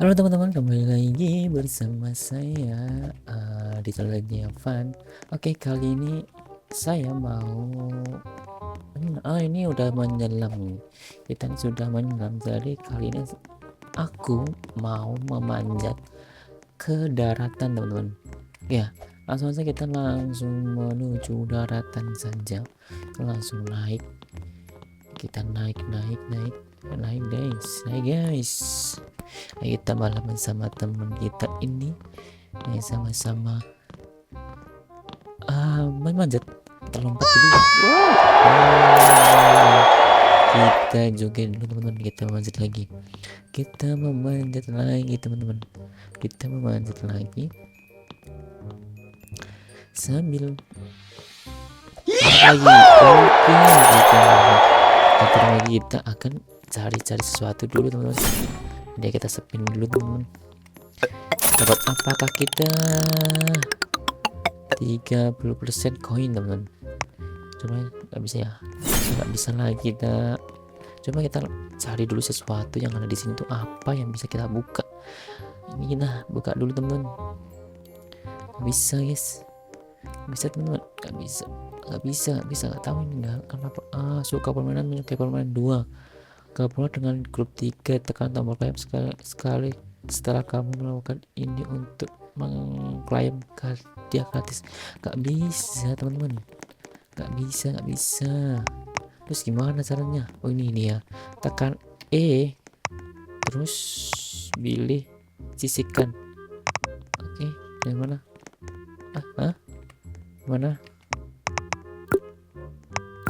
Halo teman-teman, kembali lagi bersama saya di channelnya Van. Oke, kali ini saya mau ini udah menyelam nih. Kita sudah menyelam, jadi kali ini aku mau memanjat ke daratan teman-teman. Ya, langsung saja kita langsung menuju daratan saja. Kita langsung naik. Kita naik guys. Ayo kita malam sama teman kita ini. Ayo sama-sama memanjat. Kita lompat dulu. Wow. Kita juga dulu teman-teman, kita memanjat lagi. Kita memanjat lagi teman-teman. Kita memanjat lagi sambil lagi. Oke, kita lagi, kita akan cari-cari sesuatu dulu teman-teman. Jadi kita spin dulu teman-teman. Dapat apakah kita 30% koin teman-teman? Coba nggak bisa ya, nggak bisa lagi kita. Coba kita cari dulu sesuatu yang ada di sini tuh, apa yang bisa kita buka. Ini kita buka dulu teman-teman. Nggak bisa guys, bisa teman-teman, nggak bisa nggak tahu ini nggak kenapa. Suka permainan, menyukai permainan 2. Gabunglah dengan grup 3, tekan tombol klaim sekali setelah kamu melakukan ini untuk mengklaim hadiah gratis. Nggak bisa teman-teman, nggak bisa. Terus gimana caranya? Oh ini dia, tekan E terus pilih sisihkan. Oke, yang mana? Mana?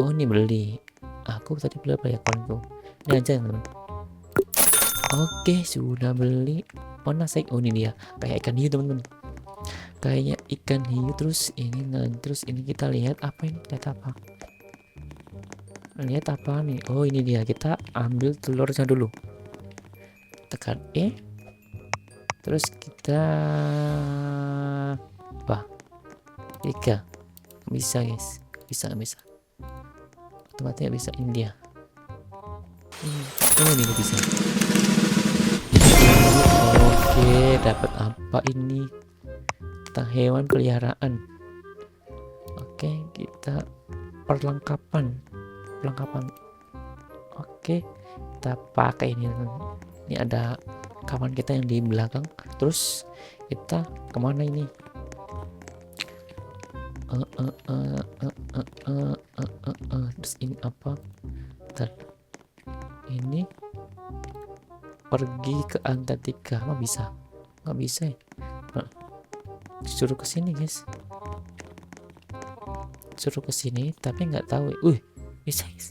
Oh ini beli. Aku tadi beli apa ya konku? Ini aja teman-teman. Oke, sudah beli. Oh nasi. Oh ini dia, kayak ikan hiu teman-teman, kayak ikan hiu. Terus ini, terus ini kita lihat apa ini, lihat apa nih. Oh ini dia, kita ambil telurnya dulu, tekan E terus kita apa, ikan. Bisa guys, bisa otomatis bisa. India ini bisa. Oke, dapat apa ini? Tentang hewan peliharaan. Oke, kita perlengkapan. Oke, kita pakai ini. Ini ada kawan kita yang di belakang. Terus kita kemana ini? Terus ini apa? Bentar. Ini pergi ke Antartika. Nggak bisa ya? Suruh kesini guys, suruh kesini tapi nggak tahu. Bisa guys,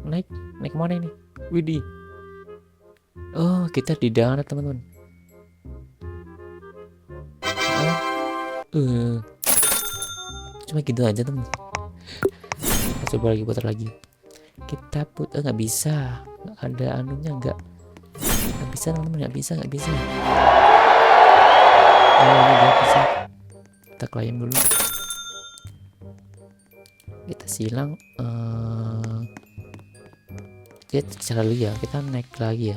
naik mana ini? Widih, oh kita di darat teman-teman. Cuma gitu aja teman. Kita coba lagi, putar lagi. Kita putar, nggak bisa, nggak ada anunya, nggak bisa teman-teman, nggak bisa. Oh ini dia bisa. Kita klaim dulu, kita silang. Kita cara dulu ya, kita naik lagi.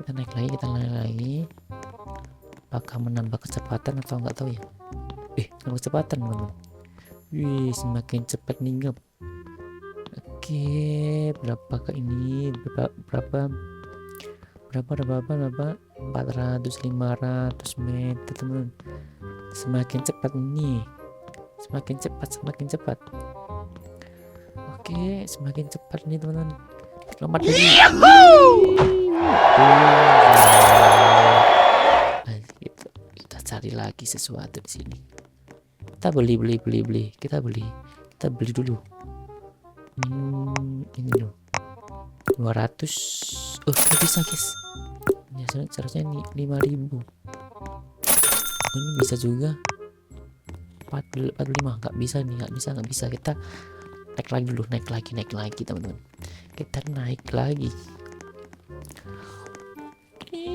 Kita naik lagi. Apakah menambah kecepatan atau nggak tahu ya? Nambah kecepatan teman-teman. Wih, semakin cepat ninggap. Oke, berapakah ini? Berapa 400 500 meter teman-teman. Semakin cepat nih, semakin cepat. Oke, semakin cepat nih teman-teman. Lompat lagi. Kita cari lagi sesuatu di sini. Kita beli. Kita beli dulu. Ini loh, 200. Nggak bisa guys. Ya, seharusnya ini 5.000. Ini bisa juga 45. Nggak bisa. Kita naik lagi dulu, naik lagi teman-teman. Kita naik lagi.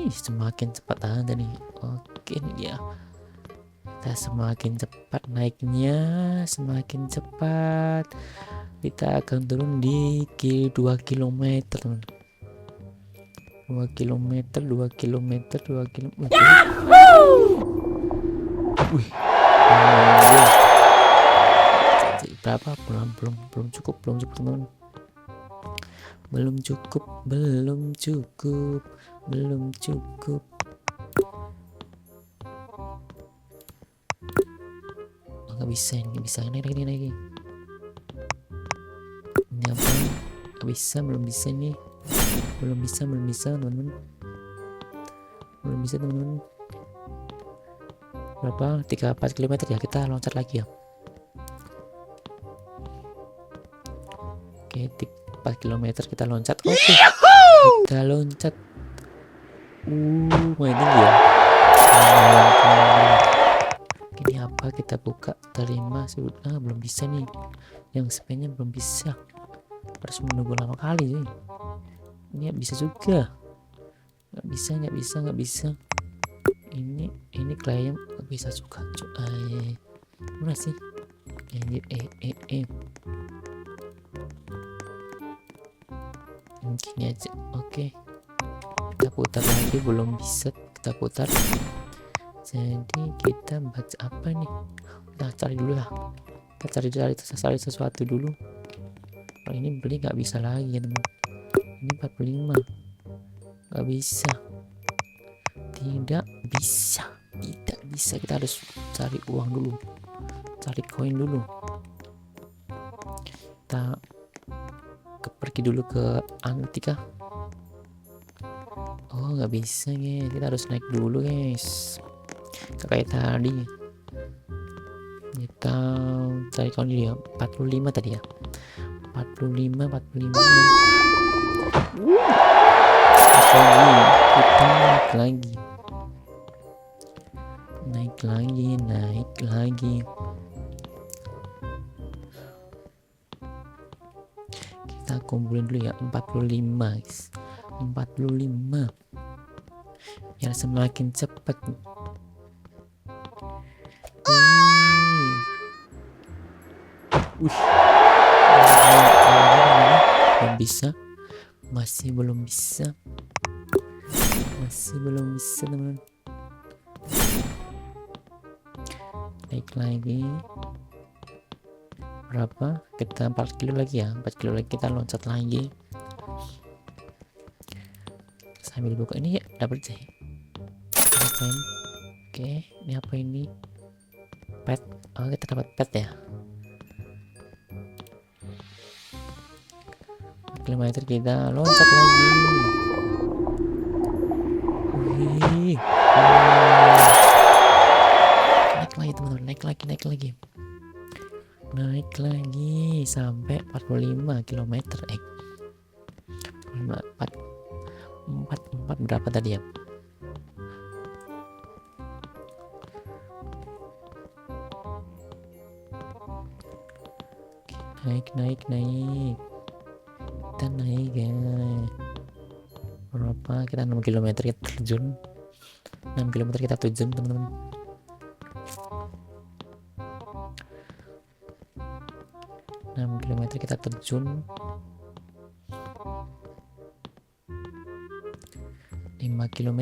Semakin cepat aja nih. Oke nih dia, kita semakin cepat naiknya, semakin cepat. Kita akan turun di 2 km teman. 2 kilometer, 2 kilometer, 2 kilometer. Wih, berapa? Belum cukup teman. Belum cukup. Nggak bisa naik lagi. Ini apa? Nggak bisa, belum bisa nih. Belum bisa teman-teman. Berapa? 3-4 km ya, kita loncat lagi ya. Oke, 4 km kita loncat. Oke, kita loncat. Main tinggi ya. Ini apa, kita buka, terima sudah. Belum bisa nih, yang spamnya belum bisa, harus menunggu lama kali sih. Ini bisa juga, nggak bisa. Ini klaim nggak bisa juga. Mana sih ini aja. Oke, kita putar lagi, belum bisa. Kita putar, jadi kita baca apa nih? Kita cari dulu lah, kita cari sesuatu dulu. Kalau ini beli nggak bisa lagi ya teman. Ini 45 nggak bisa, tidak bisa. Kita harus cari uang dulu, cari koin dulu. Kita pergi dulu ke Antika. Oh, nggak bisa guys, kita harus naik dulu guys, kayak tadi. Kita cari koin dia 45 tadi ya, 45. Kita naik lagi. Kita kumpulin dulu ya, 45 guys, 45 biar semakin cepat. Belum bisa, masih belum bisa teman. Naik lagi berapa? Kita 4 kilo lagi ya, 4 kilo lagi kita loncat lagi. Sambil buka ini ya, dapat sih. Oke, ini apa ini? Pet. Oh, kita dapat pet ya. 4 kilometer kita loncat lagi. Wih. Naik lagi teman-teman, naik lagi sampai 45 km. 4 berapa tadi ya? Naik. Kita naik guys. Berapa? Kita 6 km kita terjun. 6 km kita terjun teman-teman. Kita terjun 5 km.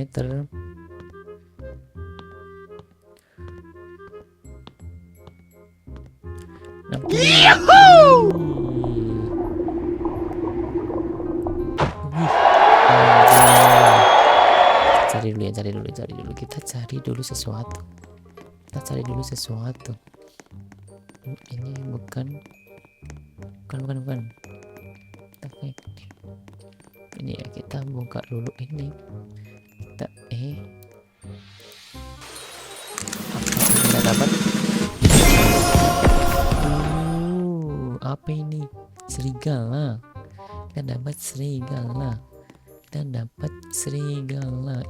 Cari dulu. Kita cari dulu sesuatu. Ini bukan. Ini ya, kita buka dulu ini. Kita apa dapat? Apa ini? Serigala. Kita dapat serigala.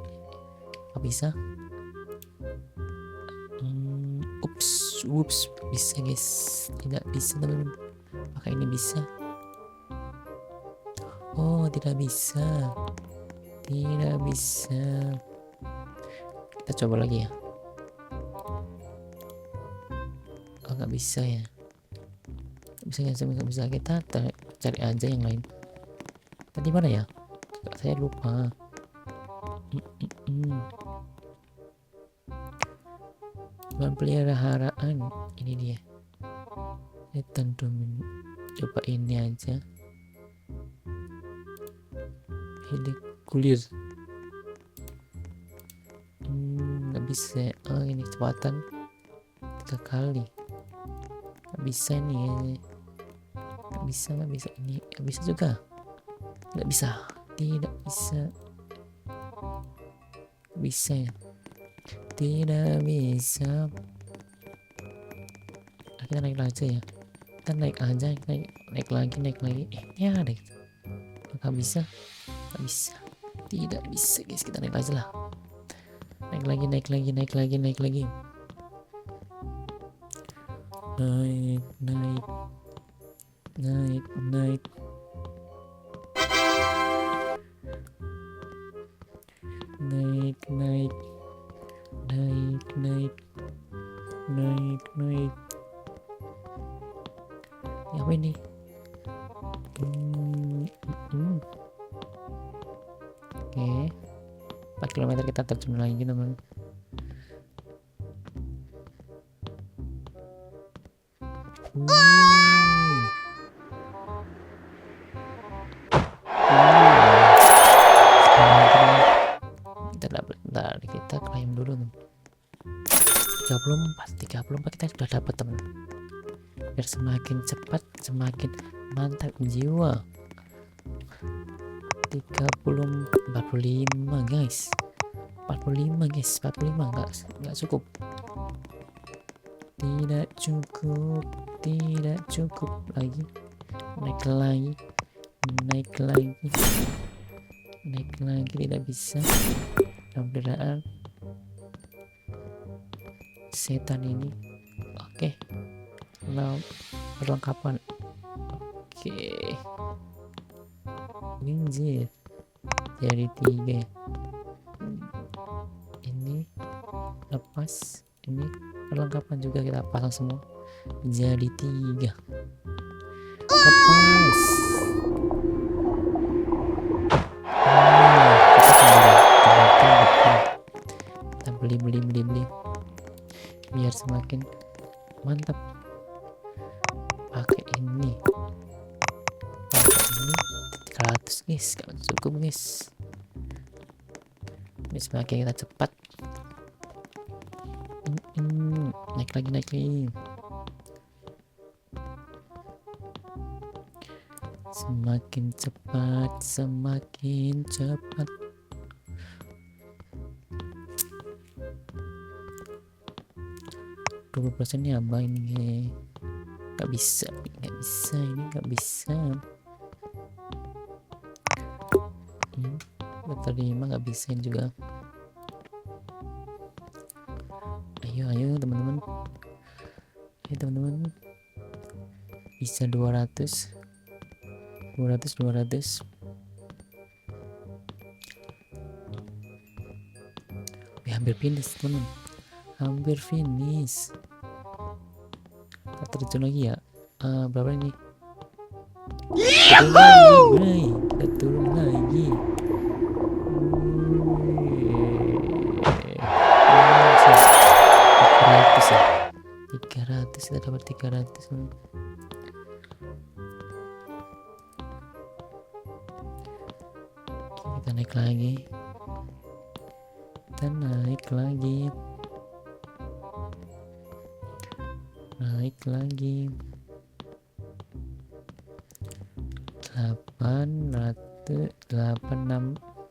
Apa bisa? Ups, bisa guys. Tidak bisa teman-teman. Apakah ini bisa? Oh, tidak bisa. Kita coba lagi ya. Oh, nggak bisa ya. Nggak bisa. Kita cari aja yang lain. Tadi mana ya? Saya lupa. Hewan peliharaan ini dia. Setan domin. Coba ini aja. Helikulir. Nggak bisa. Oh, ini kecepatan 3 kali. Nggak bisa nih. Nggak bisa. Ini nggak bisa juga. Nggak bisa. Tidak bisa. Bisa ya. Tidak bisa. Kita naik aja ya. Kita naik aja. Naik lagi. Ya deh. Nggak bisa. Tidak bisa guys. Kita naik aja lah. Naik lagi. Naik. Ya apa ini? Oke. 4 km kita terjun lagi teman. Bentar, kita climb dulu teman. 34 kita sudah dapat teman. Biar semakin cepat semakin mantap jiwa. 45 guys. 45 nggak cukup. Tidak cukup lagi. Naik lagi tidak bisa. Mudah-mudahan setan ini. Oke. Nah, perlengkapan. Oke. Anjir. Jadi 3. Ini lepas. Ini perlengkapan juga kita pasang semua. Jadi 3. Lepas. Kita beli biar semakin mantap. Pakai ini 300 guys, kalau cukup guys. Ini semakin kita cepat. Naik lagi. Semakin cepat. 20% ya apa ini? Nggak bisa ini nggak bisa. Terima nggak bisa juga. Ayo teman-teman. Bisa 200. Hampir finish teman. Kita terjun lagi ya. Berapa ini? Kita turun lagi. 300 kita dapat 300. Kita naik lagi. Naik lagi.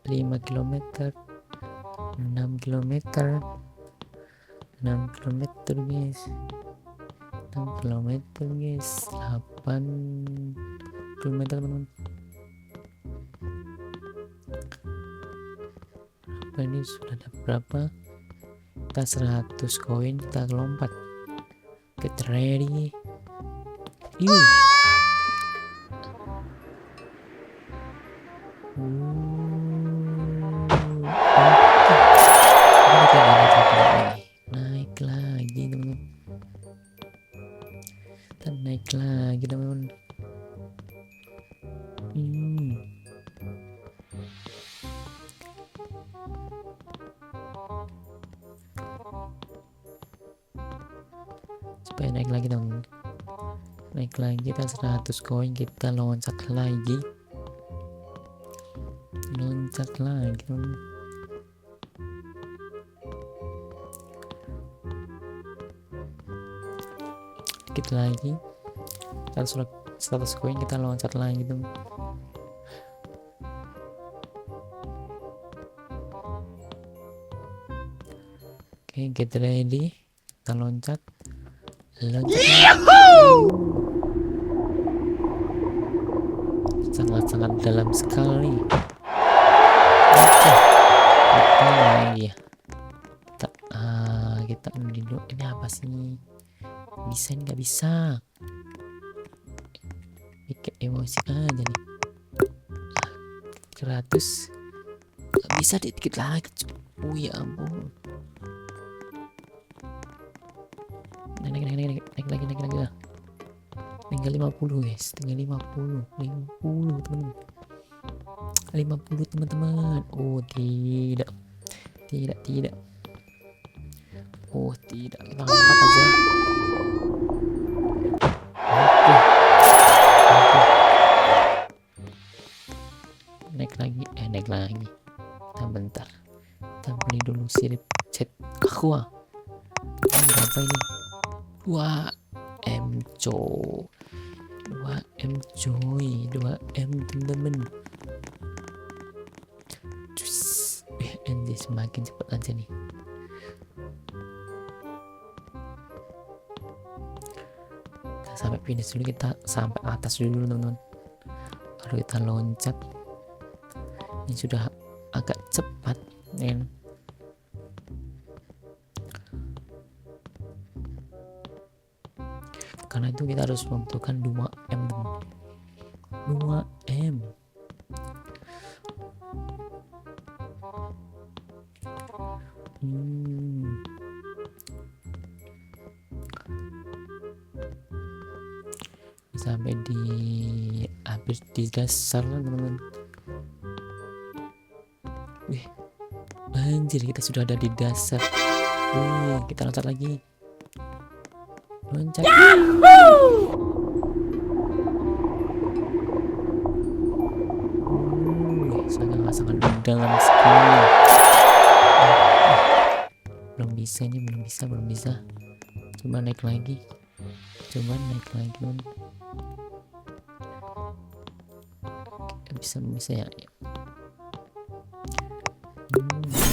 5 km. 6 km guys. 8 km teman-teman. Ini sudah ada berapa? Kita 100 koin, kita lompat. Get ready. Naik lagi teman-teman. supaya naik lagi dong. Naik lagi, kita 100 koin, kita loncat lagi dong. Dikit lagi, 100 koin, kita loncat lagi dong. Oke, get ready, kita loncat. Sangat-sangat dalam sekali. Oke, kita lagi ya. Kita ini apa sih? Bisa nggak bisa? Bikin emosi aja nih. 100 nggak bisa, dikit lagi. Oh ya ampun. Naik lagi lah. Tinggal 50 guys, tinggal 50 teman-teman. 50 teman-teman. Oh tidak. Oh tidak, kita lompat aja. Oke. Naik lagi. Kita bentar. Kita beli dulu sirip chat aqua. Berapa ini? 2M coy. 2M teman-teman. Anjir, semakin cepat aja nih. Kita sampai finish dulu, kita sampai atas dulu teman-teman, baru kita loncat. Ini sudah agak cepat men. Karena itu kita harus membutuhkan 2M teman. 2M. Sampai di habis di dasar teman-teman. Wih, anjir, kita sudah ada di dasar. Wih, kita loncat lagi. Loncat. Sangat dalam sekali. Belum bisa. Coba naik lagi. Bisa ya.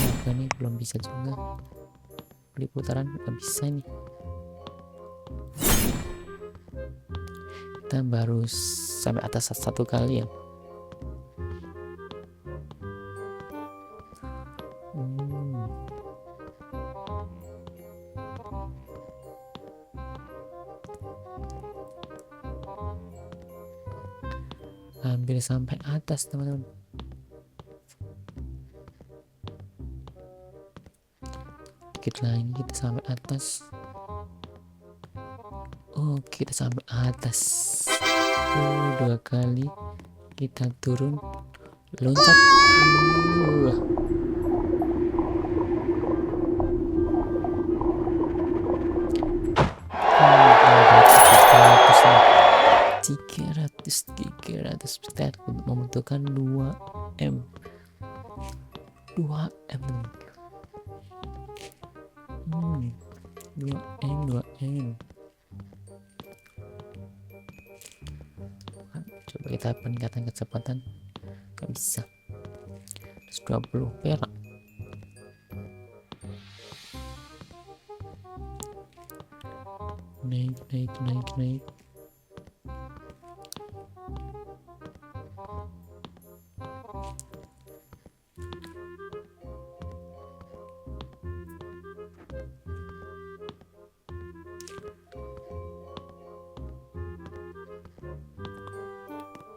Apa nih, belum bisa juga. Beli putaran nggak bisa nih. Kita baru sampai atas satu kali ya. Hampir sampai atas teman-teman. Dikit lagi kita sampai atas. Oke, kita sampai atas. 2 kali kita turun, loncat. Kita membutuhkan 2M. 2M. 2M. Coba kita peningkatan kecepatan. Gak bisa. 120 perak. Naik.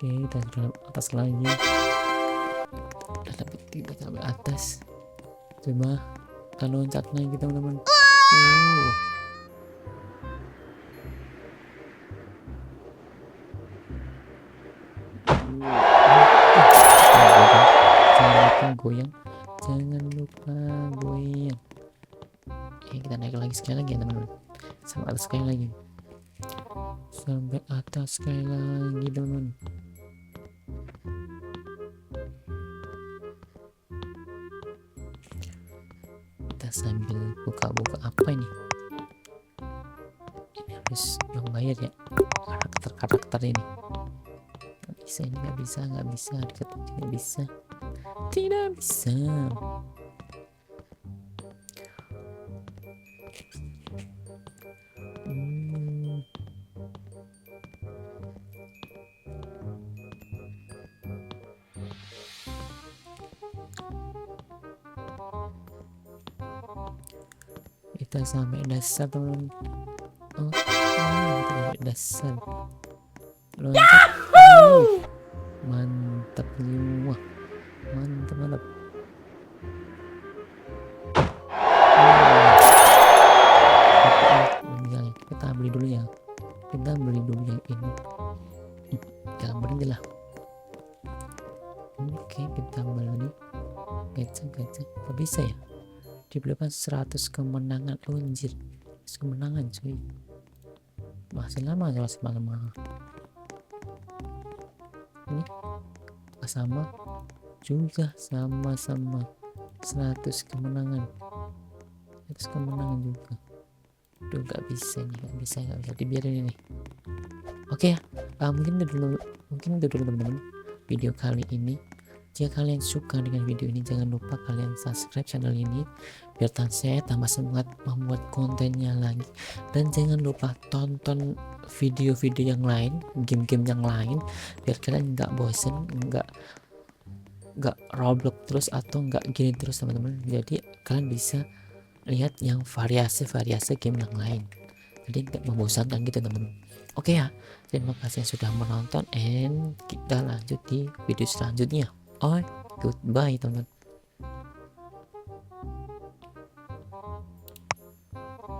Oke, kita ke atas lagi. Kita sampai atas. Coba kita loncat lagi teman-teman. Jangan lupa goyang. Kita naik lagi sekali lagi ya teman-teman. Sampai atas sekali lagi, sampai atas sekali lagi teman-teman. Kita sambil buka-buka apa ini harus yang bayar ya, karakter ini. Nggak bisa, ini nggak bisa tidak bisa. Kita sampai dasar teman. Oh, kita sampai dasar. Loncat. Mantap semua. Mantap. Kita beli dulu ya. Kita beli dulu yang ini. Kita beli lah. Oke, kita beli. Gacha. Apa bisa ya? Dibelikan 100 kemenangan. Oh, anjir. 100 kemenangan cuy. Masih lama. Ini sama juga, sama 100 kemenangan. 100 kemenangan juga. Duh, nggak bisa dibiarin ini. Oke ya, mungkin itu dulu teman-teman video kali ini. Jika kalian suka dengan video ini, jangan lupa kalian subscribe channel ini biar saya tambah semangat membuat kontennya lagi. Dan jangan lupa tonton video-video yang lain, game-game yang lain, biar kalian nggak bosen, nggak Roblox terus atau nggak gini terus teman-teman. Jadi kalian bisa lihat yang variasi game yang lain, jadi nggak membosankan gitu teman-teman. Oke ya, terima kasih yang sudah menonton, and kita lanjut di video selanjutnya. Goodbye teman-teman.